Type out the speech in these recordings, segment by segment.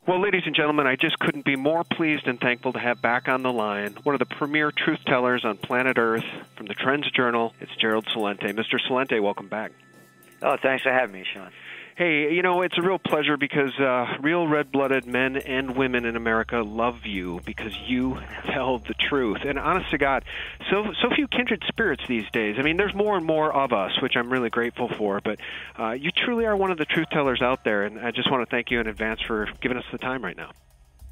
Well, ladies and gentlemen, I just couldn't be more pleased and thankful to have back on the line one of the premier truth tellers on planet Earth from the Trends Journal. It's Gerald Celente. Mr. Celente, welcome back. Oh, thanks for having me, Sean. Hey, it's a real pleasure because real red-blooded men and women in America love you because you tell the truth. And honest to God, so few kindred spirits these days. I mean, there's more and more of us, which I'm really grateful for. But you truly are one of the truth tellers out there, and I just want to thank you in advance for giving us the time right now.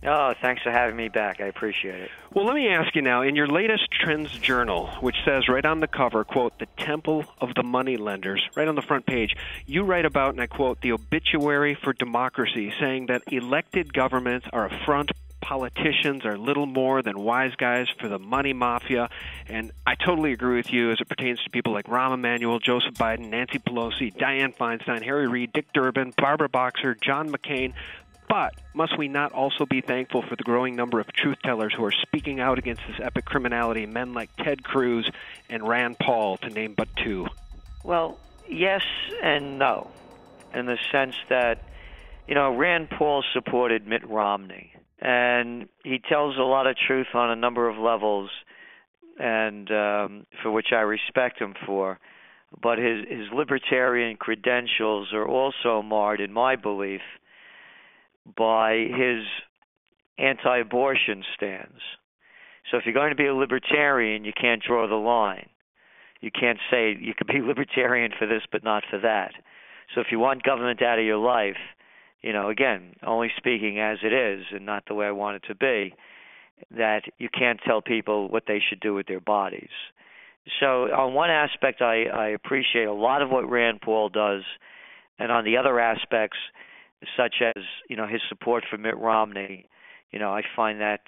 Oh, thanks for having me back. I appreciate it. Well, let me ask you now, in your latest Trends Journal, which says right on the cover, quote, the temple of the moneylenders, right on the front page, you write about, and I quote, the obituary for democracy, saying that elected governments are a front, politicians are little more than wise guys for the money mafia. And I totally agree with you as it pertains to people like Rahm Emanuel, Joseph Biden, Nancy Pelosi, Dianne Feinstein, Harry Reid, Dick Durbin, Barbara Boxer, John McCain. But must we not also be thankful for the growing number of truth tellers who are speaking out against this epic criminality, men like Ted Cruz and Rand Paul, to name but two? Well, yes and no, in the sense that, Rand Paul supported Mitt Romney, and he tells a lot of truth on a number of levels, and for which I respect him for. But his libertarian credentials are also marred, in my belief, by his anti-abortion stance. So if you're going to be a libertarian, you can't draw the line. You can't say you could be libertarian for this but not for that. So if you want government out of your life, again, only speaking as it is and not the way I want it to be, that you can't tell people what they should do with their bodies. So on one aspect, I appreciate a lot of what Rand Paul does, and on the other aspects, such as his support for Mitt Romney, I find that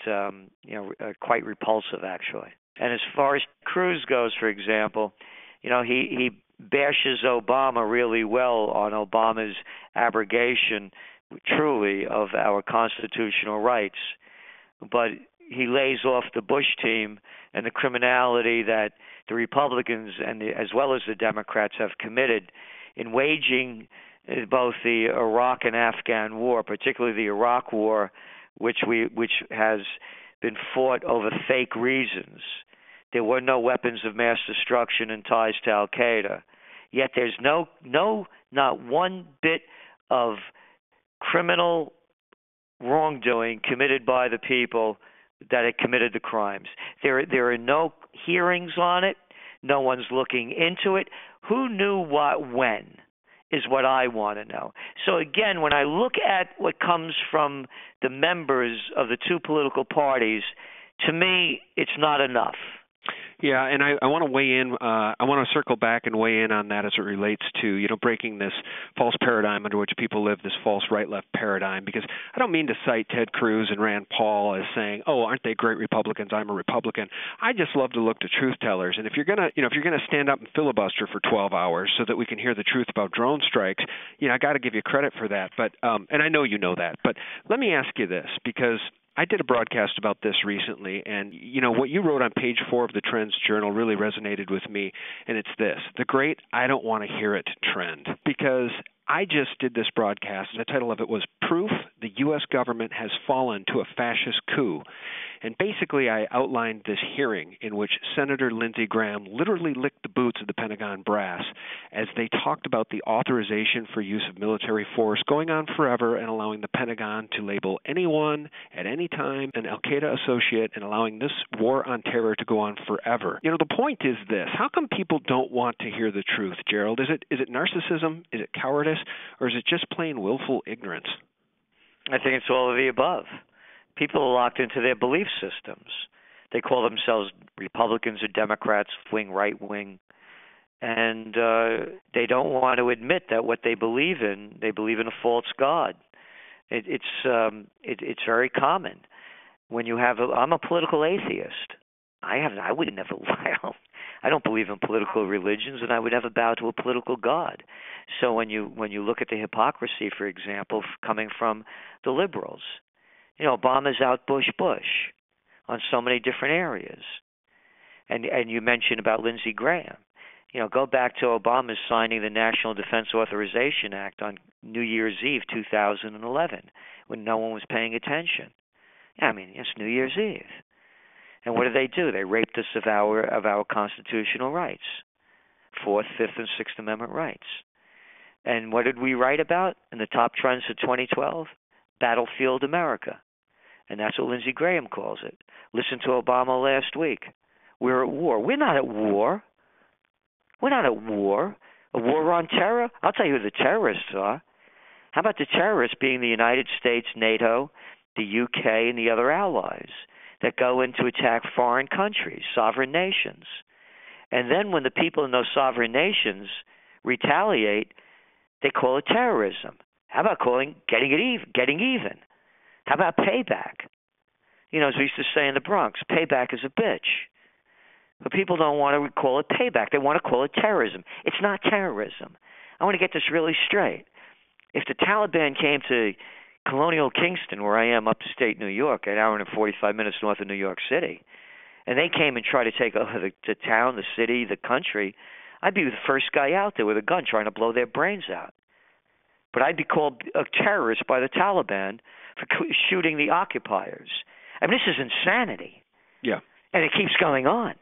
quite repulsive, actually. And as far as Cruz goes, for example, he bashes Obama really well on Obama's abrogation, truly, of our constitutional rights, but he lays off the Bush team and the criminality that the Republicans and as well as the Democrats have committed in waging both the Iraq and Afghan war, particularly the Iraq war, which has been fought over fake reasons. There were no weapons of mass destruction and ties to Al-Qaeda. Yet there's not one bit of criminal wrongdoing committed by the people that had committed the crimes. There are no hearings on it. No one's looking into it. Who knew what when? Is what I want to know. So again, when I look at what comes from the members of the two political parties, to me, it's not enough. Yeah, and I want to weigh in. I want to circle back and weigh in on that as it relates to, breaking this false paradigm under which people live, this false right-left paradigm, because I don't mean to cite Ted Cruz and Rand Paul as saying, oh, aren't they great Republicans? I'm a Republican. I just love to look to truth tellers. And if you're going to stand up and filibuster for 12 hours so that we can hear the truth about drone strikes, I got to give you credit for that. But and I know you know that. But let me ask you this, because I did a broadcast about this recently, and what you wrote on page 4 of the Trends Journal really resonated with me, and it's this: the great I don't want to hear it trend. Because I just did this broadcast, and the title of it was Proof the U.S. Government Has Fallen to a Fascist Coup. And basically I outlined this hearing in which Senator Lindsey Graham literally licked the boots of the Pentagon brass as they talked about the authorization for use of military force going on forever and allowing the Pentagon to label anyone at any time an al-Qaeda associate and allowing this war on terror to go on forever. The point is this: how come people don't want to hear the truth, Gerald? Is it narcissism? Is it cowardice? Or is it just plain willful ignorance? I think it's all of the above. People are locked into their belief systems. They call themselves Republicans or Democrats, wing, right wing, and they don't want to admit that what they believe in a false god. It's very common. When you have, I'm a political atheist. I would never. I don't believe in political religions, and I would never bow to a political god. So when you look at the hypocrisy, for example, coming from the liberals, Obama's out Bush on so many different areas, and you mentioned about Lindsey Graham. Go back to Obama signing the National Defense Authorization Act on New Year's Eve 2011 when no one was paying attention. It's New Year's Eve. And what do? They raped us of our constitutional rights, Fourth, Fifth, and Sixth Amendment rights. And what did we write about in the top trends for 2012? Battlefield America. And that's what Lindsey Graham calls it. Listen to Obama last week. We're at war. We're not at war. We're not at war. A war on terror? I'll tell you who the terrorists are. How about the terrorists being the United States, NATO, the UK, and the other allies that go in to attack foreign countries, sovereign nations? And then when the people in those sovereign nations retaliate, they call it terrorism. How about getting even? How about payback? As we used to say in the Bronx, payback is a bitch. But people don't want to call it payback. They want to call it terrorism. It's not terrorism. I want to get this really straight. If the Taliban came to Colonial Kingston, where I am, upstate New York, an hour and 45 minutes north of New York City, and they came and tried to take over the town, the city, the country, I'd be the first guy out there with a gun trying to blow their brains out. But I'd be called a terrorist by the Taliban for shooting the occupiers. This is insanity. Yeah. And it keeps going on.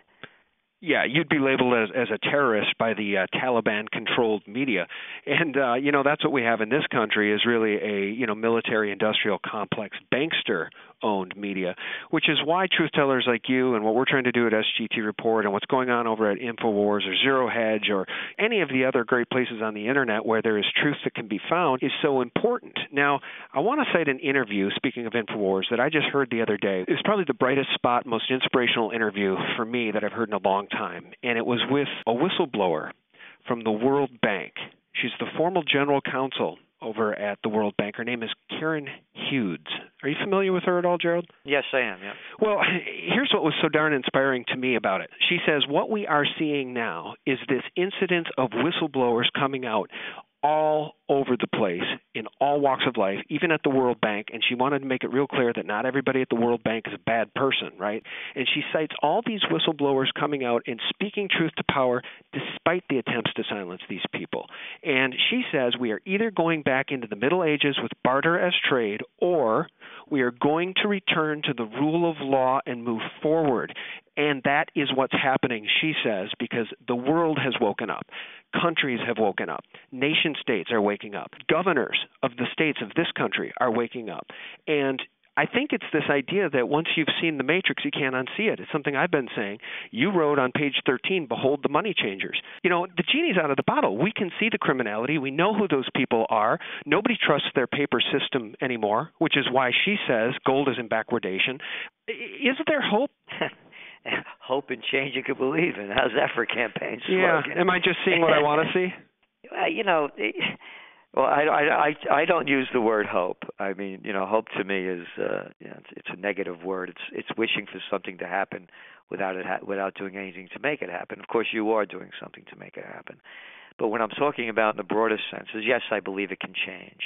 Yeah, you'd be labeled as a terrorist by the Taliban-controlled media. And, that's what we have in this country is really a, military-industrial complex, bankster-owned media, which is why truth tellers like you and what we're trying to do at SGT Report and what's going on over at InfoWars or Zero Hedge or any of the other great places on the Internet where there is truth that can be found is so important. Now, I want to cite an interview, speaking of InfoWars, that I just heard the other day. It's probably the brightest spot, most inspirational interview for me that I've heard in a long time, and it was with a whistleblower from the World Bank. She's the former general counsel over at the World Bank. Her name is Karen Hughes. Are you familiar with her at all, Gerald? Yes, I am, yeah. Well, here's what was so darn inspiring to me about it. She says, what we are seeing now is this incidence of whistleblowers coming out all over the place in all walks of life, even at the World Bank, and she wanted to make it real clear that not everybody at the World Bank is a bad person, right? And she cites all these whistleblowers coming out and speaking truth to power despite the attempts to silence these people. And she says we are either going back into the Middle Ages with barter as trade, or we are going to return to the rule of law and move forward. And that is what's happening, she says, because the world has woken up. Countries have woken up. Nation states are waking up. Governors of the states of this country are waking up. And I think it's this idea that once you've seen the Matrix, you can't unsee it. It's something I've been saying. You wrote on page 13, behold the money changers. The genie's out of the bottle. We can see the criminality. We know who those people are. Nobody trusts their paper system anymore, which is why she says gold is in backwardation. Is there hope? Hope and change you could believe in. How's that for a campaign slogan? Yeah. Am I just seeing what I want to see? Well, I don't use the word hope. Hope to me is it's a negative word. It's wishing for something to happen without doing anything to make it happen. Of course, you are doing something to make it happen. But what I'm talking about in the broadest sense is, yes, I believe it can change.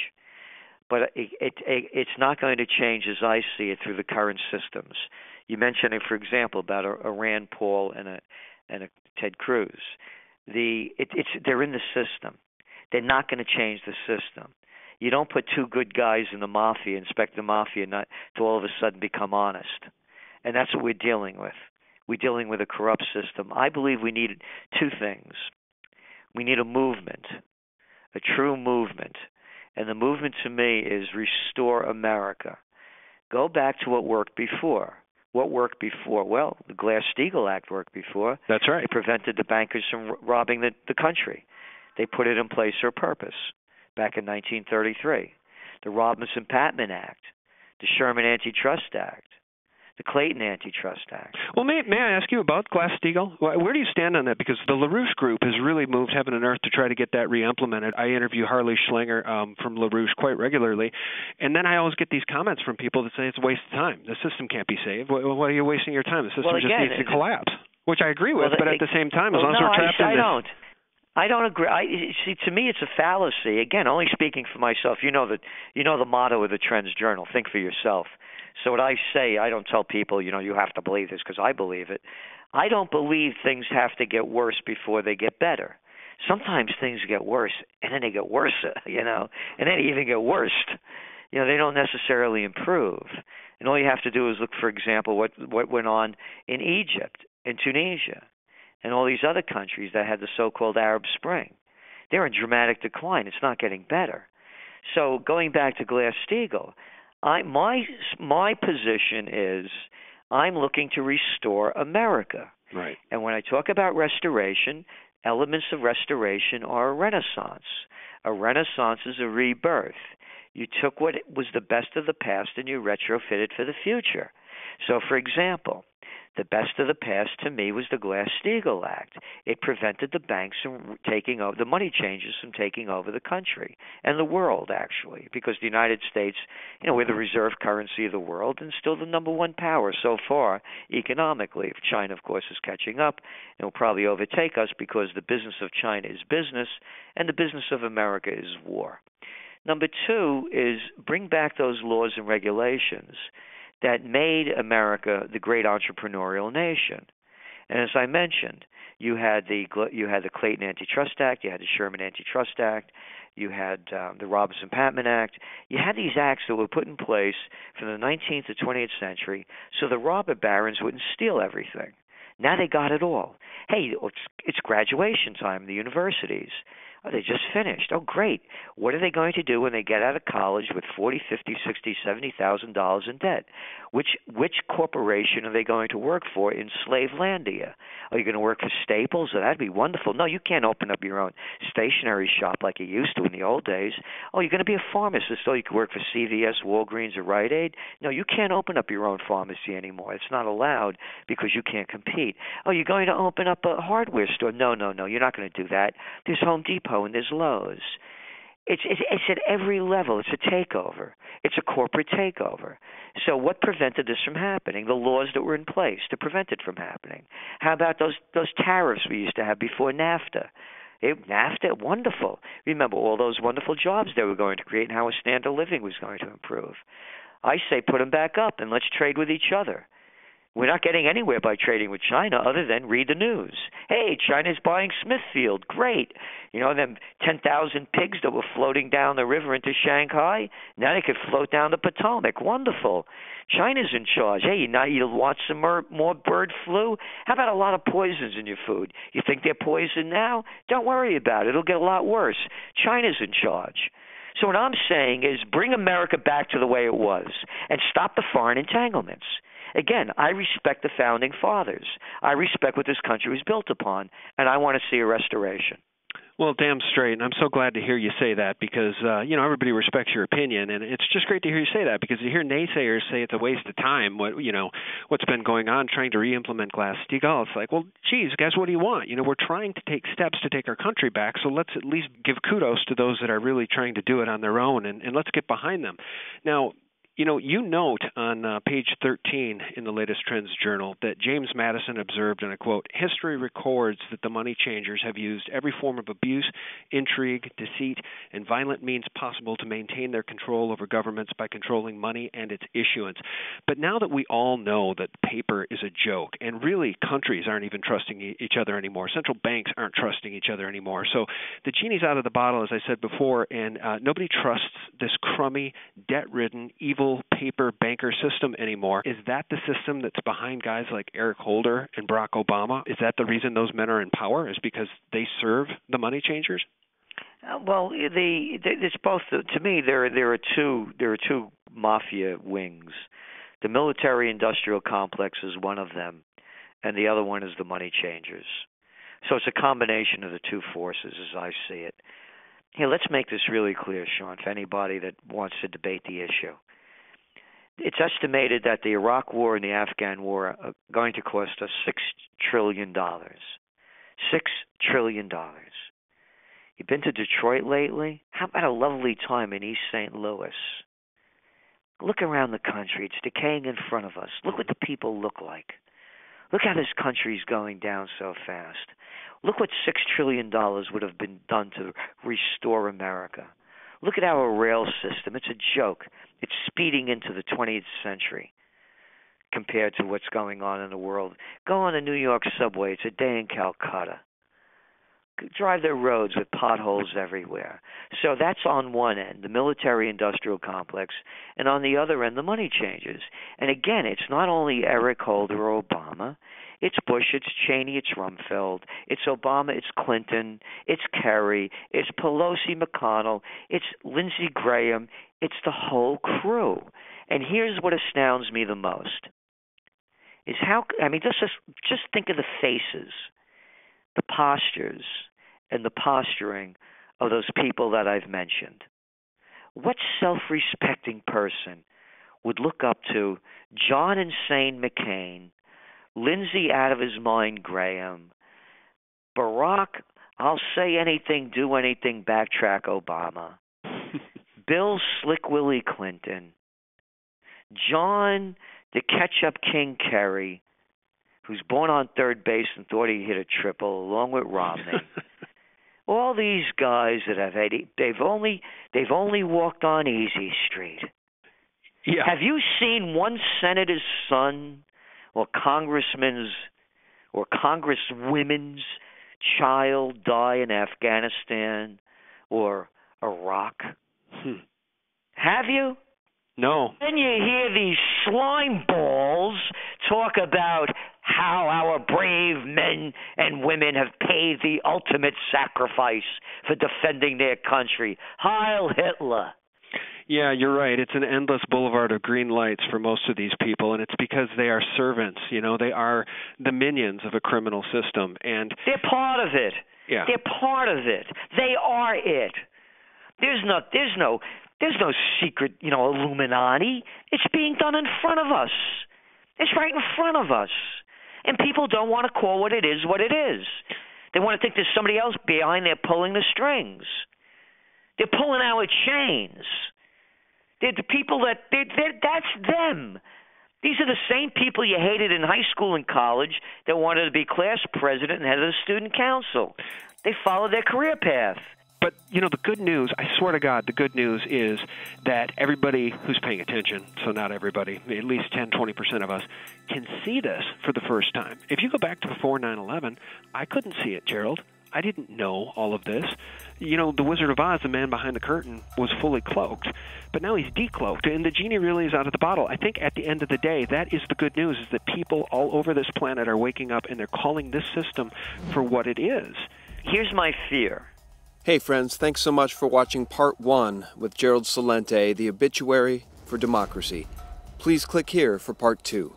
But it's not going to change as I see it through the current systems. You mentioned, for example, about a Rand Paul and a Ted Cruz. They're in the system. They're not going to change the system. You don't put two good guys in the mafia, expect the mafia not to all of a sudden become honest. And that's what we're dealing with. We're dealing with a corrupt system. I believe we need two things. We need a movement, a true movement. And the movement to me is restore America. Go back to what worked before. What worked before? Well, the Glass-Steagall Act worked before. That's right. It prevented the bankers from robbing the country. They put it in place for a purpose back in 1933. The Robinson-Patman Act, the Sherman Antitrust Act, the Clayton Antitrust Act. Well, may I ask you about Glass-Steagall? Where do you stand on that? Because the LaRouche Group has really moved heaven and earth to try to get that re-implemented. I interview Harley Schlanger from LaRouche quite regularly, and then I always get these comments from people that say it's a waste of time. The system can't be saved. Why are you wasting your time? The system just needs to collapse, which I agree with, but at the same time, as long as we're trapped in this... I don't agree. See, to me, it's a fallacy. Again, only speaking for myself. You know the motto of the Trends Journal: think for yourself. So what I say, I don't tell people, you have to believe this because I believe it. I don't believe things have to get worse before they get better. Sometimes things get worse, and then they get worse, and then they even get worse. They don't necessarily improve. And all you have to do is look, for example, what went on in Egypt, in Tunisia, and all these other countries that had the so-called Arab Spring. They're in dramatic decline. It's not getting better. So going back to Glass-Steagall, my position is I'm looking to restore America. Right. And when I talk about restoration, elements of restoration are a renaissance. A renaissance is a rebirth. You took what was the best of the past and you retrofitted for the future. So, for example, the best of the past to me was the Glass-Steagall Act. It prevented the banks from taking over, the money changers from taking over the country and the world, actually, because the United States, we're the reserve currency of the world and still the number one power so far economically. China, of course, is catching up and will probably overtake us because the business of China is business and the business of America is war. Number two is bring back those laws and regulations that made America the great entrepreneurial nation. And as I mentioned, you had the Clayton Antitrust Act, you had the Sherman Antitrust Act, you had the Robinson-Patman Act. You had these acts that were put in place from the 19th to 20th century so the robber barons wouldn't steal everything. Now they got it all. Hey, it's graduation time in the universities. Oh, they just finished. Oh, great. What are they going to do when they get out of college with $40,000, $50,000, $60,000, $70,000 in debt? Which corporation are they going to work for in Slavelandia? Are you going to work for Staples? Oh, that'd be wonderful. No, you can't open up your own stationery shop like you used to in the old days. Oh, you're going to be a pharmacist, so you can work for CVS, Walgreens, or Rite Aid? No, you can't open up your own pharmacy anymore. It's not allowed because you can't compete. Oh, you're going to open up a hardware store? No, you're not going to do that. There's Home Depot and there's Lowe's. It's at every level. It's a takeover. It's a corporate takeover. So what prevented this from happening? The laws that were in place to prevent it from happening. How about those tariffs we used to have before NAFTA? NAFTA, wonderful. Remember all those wonderful jobs they were going to create and how a standard of living was going to improve. I say put them back up and let's trade with each other. We're not getting anywhere by trading with China other than read the news. Hey, China's buying Smithfield. Great. Them 10,000 pigs that were floating down the river into Shanghai, now they could float down the Potomac. Wonderful. China's in charge. Hey, you want some more bird flu? How about a lot of poisons in your food? You think they're poison now? Don't worry about it. It'll get a lot worse. China's in charge. So what I'm saying is bring America back to the way it was and stop the foreign entanglements. Again, I respect the founding fathers. I respect what this country was built upon, and I want to see a restoration. Well, damn straight, and I'm so glad to hear you say that because, everybody respects your opinion, and it's just great to hear you say that because you hear naysayers say it's a waste of time, what's been going on trying to re-implement Glass-Steagall. It's like, well, geez, guys, what do you want? We're trying to take steps to take our country back, so let's at least give kudos to those that are really trying to do it on their own, and let's get behind them. Now, you note on page 13 in the latest Trends Journal that James Madison observed, and I quote, "History records that the money changers have used every form of abuse, intrigue, deceit, and violent means possible to maintain their control over governments by controlling money and its issuance." But now that we all know that paper is a joke, and really countries aren't even trusting each other anymore, central banks aren't trusting each other anymore, so the genie's out of the bottle, as I said before, and nobody trusts this crummy, debt-ridden, evil paper banker system anymore. Is that the system that's behind guys like Eric Holder and Barack Obama? Is that the reason those men are in power? Is because they serve the money changers? Well, it's both. To me, there are two mafia wings. The military-industrial complex is one of them, and the other one is the money changers. So it's a combination of the two forces, as I see it. Here, let's make this really clear, Sean, for anybody that wants to debate the issue. It's estimated that the Iraq War and the Afghan War are going to cost us $6 trillion. $6 trillion. You've been to Detroit lately? How about a lovely time in East St. Louis? Look around the country. It's decaying in front of us. Look what the people look like. Look how this country's going down so fast. Look what $6 trillion would have been done to restore America. Look at our rail system. It's a joke. It's speeding into the 20th century. compared to what's going on in the world. Go on the New York subway. It's a day in Calcutta. Drive their roads with potholes everywhere. So that's on one end, the military-industrial complex, and on the other end, the money changers. And again, it's not only Eric Holder or Obama. It's Bush, it's Cheney, it's Rumsfeld, it's Obama, it's Clinton, it's Kerry, it's Pelosi, McConnell, it's Lindsey Graham, it's the whole crew. And here's what astounds me the most, is how, I mean, just think of the faces, the postures, and the posturing of those people that I've mentioned. What self-respecting person would look up to John Insane McCain, Lindsey out of his mind Graham, Barack, I'll say anything, do anything, backtrack Obama, Bill Slick Willie Clinton, John the Ketchup King Kerry, who's born on third base and thought he hit a triple, along with Romney. All these guys that have had, they've only walked on easy street. Yeah. Have you seen one senator's son or congressman's or congresswomen's child die in Afghanistan or Iraq? Have you? No. Then you hear these slime balls talk about how our brave men and women have paid the ultimate sacrifice for defending their country. Heil Hitler. Yeah, you're right. It's an endless boulevard of green lights for most of these people, and it's because they are servants. You know, they are the minions of a criminal system, and they're part of it. Yeah. They're part of it. They are it. There's no secret, Illuminati. It's being done in front of us. It's right in front of us. And people don't want to call what it is. They want to think there's somebody else behind there pulling the strings. They're pulling our chains. They're the people that's them. These are the same people you hated in high school and college that wanted to be class president and head of the student council. They followed their career path. But, the good news, I swear to God, the good news is that everybody who's paying attention, so not everybody, at least 10, 20% of us, can see this for the first time. If you go back to before 9/11, I couldn't see it, Gerald. I didn't know all of this. The Wizard of Oz, the man behind the curtain, was fully cloaked. But now he's decloaked, and the genie really is out of the bottle. I think at the end of the day, that is the good news, is that people all over this planet are waking up, and they're calling this system for what it is. Here's my fear. Hey friends, thanks so much for watching Part 1 with Gerald Celente, The Obituary for Democracy. Please click here for Part 2.